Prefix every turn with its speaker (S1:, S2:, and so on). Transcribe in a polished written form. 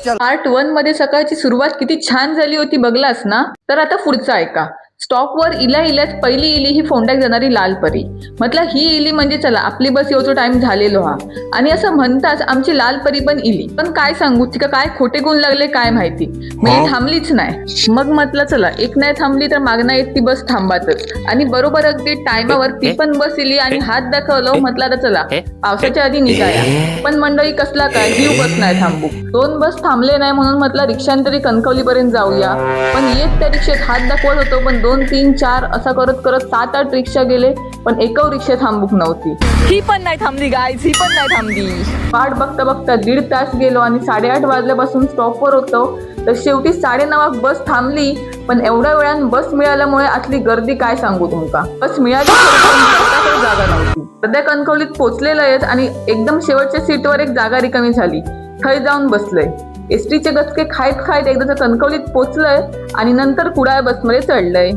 S1: Part 1 मध्ये सकाळची सुरुवात किती छान झाली होती बघलास ना? तर आता पुढचं ऐका. स्टॉपवर इल्याच पहिली इली ही फोंड्यात जाणारी लाल परी. म्हटलं ही इली म्हणजे चला आपली बस येऊचो टाइम झालेलो हा. आणि असं म्हणताच आमची लाल परी पण इली. पण काय सांगू तिका काय खोटे गुण लागले काय माहिती. मी थांबलीच नाही. मग म्हटलं चला एक नाही थांबली तर मागणं येत ती बस थांबातच. आणि बरोबर अगदी टायमावर ती पण बस इली आणि हात दाखवलो. म्हटलं आता चला पावसाच्या आधी निघाया. पण मंडळी कसला काय ही बस नाही थांबू. 2 बस थांबले नाही म्हणून म्हटलं रिक्षाने तरी कणकवलीपर्यंत जाऊया. पण येत त्या रिक्षेत हात दाखवत होतो पण 2, 3, 4 असा करत 7-8 रिक्षा गेले पण एकव रिक्षा थांबूक नव्हती. ही पण नाही थांबली गाईज, ही पण नाही थांबली. वाट बघता बघता 1.5 तास गेलो आणि 8:30 वाजल्यापासून स्टॉपवर होतो. तर शेवटी 9:30 बस थांबली. पण एवढ्या वेळान बस मिळाल्यामुळे आतली गर्दी काय सांगू तुमका. बस मिळाली पण जागा नव्हती. सध्या कणकवलीत पोचलेलं आहेत आणि एकदम शेवटच्या सीटवर एक जागा रिकामी झाली. थंय जाऊन बसलंय. एसटीचे गचके खायत एकदाच कणकवलीत पोचलंय आणि नंतर कुडाळ बसमध्ये चढलंय.